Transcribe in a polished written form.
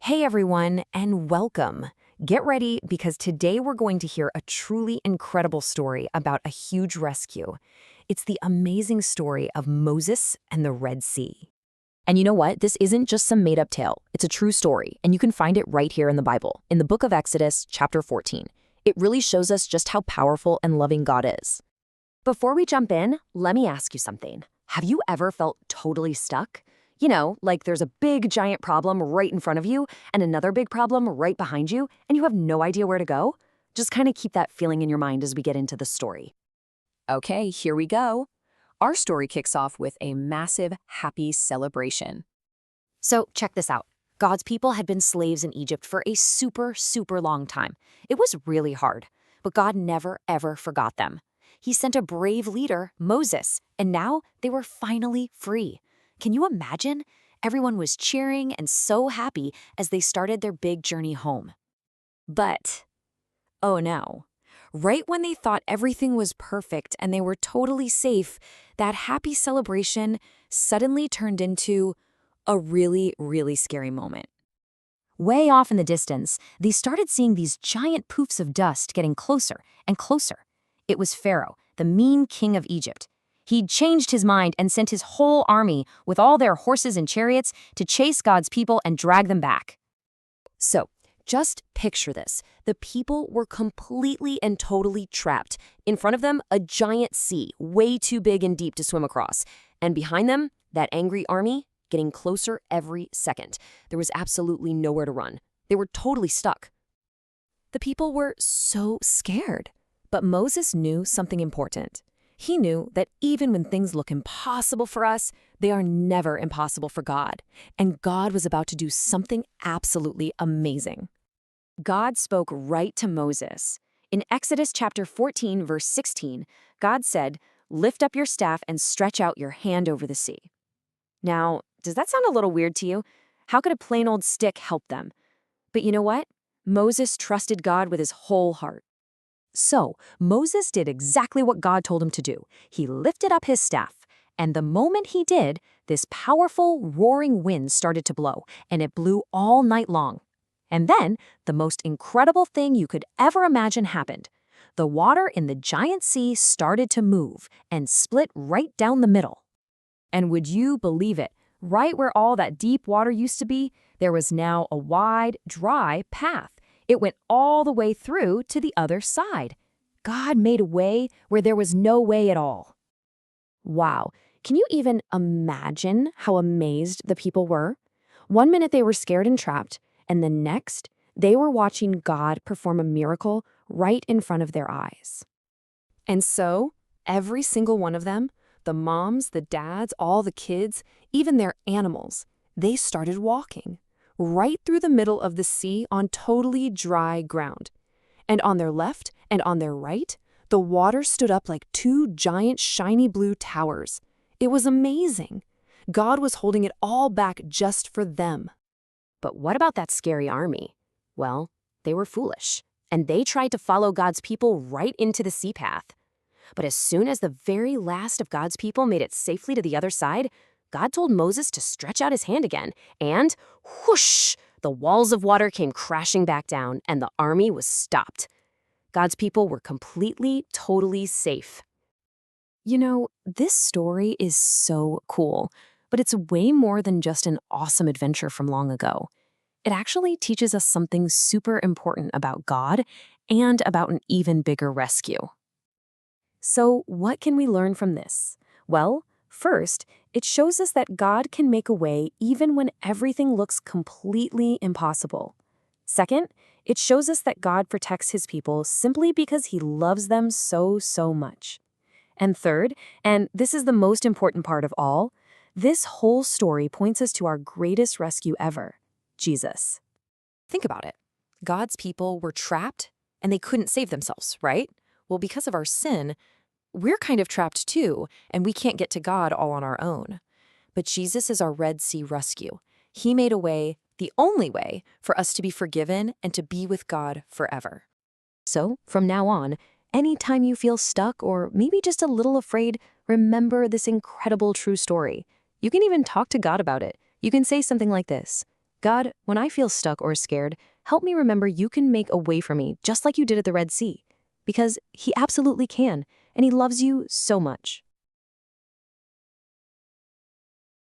Hey everyone, and welcome. Get ready because today we're going to hear a truly incredible story about a huge rescue. It's the amazing story of Moses and the Red Sea. And you know what? This isn't just some made-up tale. It's a true story, and you can find it right here in the Bible, in the book of Exodus, chapter 14. It really shows us just how powerful and loving God is. Before we jump in, let me ask you something. Have you ever felt totally stuck? You know, like there's a big, giant problem right in front of you and another big problem right behind you, and you have no idea where to go? Just kind of keep that feeling in your mind as we get into the story. Okay, here we go. Our story kicks off with a massive, happy celebration. So check this out. God's people had been slaves in Egypt for a super long time. It was really hard, but God never, ever forgot them. He sent a brave leader, Moses, and now they were finally free. Can you imagine? Everyone was cheering and so happy as they started their big journey home. But, oh no. Right when they thought everything was perfect and they were totally safe, that happy celebration suddenly turned into a really scary moment. Way off in the distance, they started seeing these giant poofs of dust getting closer and closer. It was Pharaoh, the mean king of Egypt. He'd changed his mind and sent his whole army with all their horses and chariots to chase God's people and drag them back. So, just picture this. The people were completely and totally trapped. In front of them, a giant sea, way too big and deep to swim across. And behind them, that angry army, getting closer every second. There was absolutely nowhere to run. They were totally stuck. The people were so scared. But Moses knew something important. He knew that even when things look impossible for us, they are never impossible for God. And God was about to do something absolutely amazing. God spoke right to Moses. In Exodus chapter 14, verse 16, God said, "Lift up your staff and stretch out your hand over the sea." Now, does that sound a little weird to you? How could a plain old stick help them? But you know what? Moses trusted God with his whole heart. So, Moses did exactly what God told him to do. He lifted up his staff, and the moment he did, this powerful, roaring wind started to blow, and it blew all night long. And then, the most incredible thing you could ever imagine happened. The water in the giant sea started to move and split right down the middle. And would you believe it? Right where all that deep water used to be, there was now a wide, dry path. It went all the way through to the other side. God made a way where there was no way at all. Wow, can you even imagine how amazed the people were? One minute they were scared and trapped, and the next, they were watching God perform a miracle right in front of their eyes. And so, every single one of them, the moms, the dads, all the kids, even their animals, they started walking right through the middle of the sea on totally dry ground. And on their left and on their right, the water stood up like two giant shiny blue towers. It was amazing. God was holding it all back just for them. But what about that scary army? Well, they were foolish, and they tried to follow God's people right into the sea path. But as soon as the very last of God's people made it safely to the other side, God told Moses to stretch out his hand again, and whoosh, the walls of water came crashing back down, and the army was stopped. God's people were completely, totally safe. You know, this story is so cool, but it's way more than just an awesome adventure from long ago. It actually teaches us something super important about God and about an even bigger rescue. So, what can we learn from this? Well, first, it shows us that God can make a way even when everything looks completely impossible. Second, it shows us that God protects his people simply because he loves them so much. And third, and this is the most important part of all, this whole story points us to our greatest rescue ever, Jesus. Think about it. God's people were trapped and they couldn't save themselves, right? Well, because of our sin, we're kind of trapped too, and we can't get to God all on our own. But Jesus is our Red Sea rescue. He made a way, the only way, for us to be forgiven and to be with God forever. So, from now on, anytime you feel stuck or maybe just a little afraid, remember this incredible true story. You can even talk to God about it. You can say something like this: God, when I feel stuck or scared, help me remember you can make a way for me just like you did at the Red Sea. Because He absolutely can, and He loves you so much.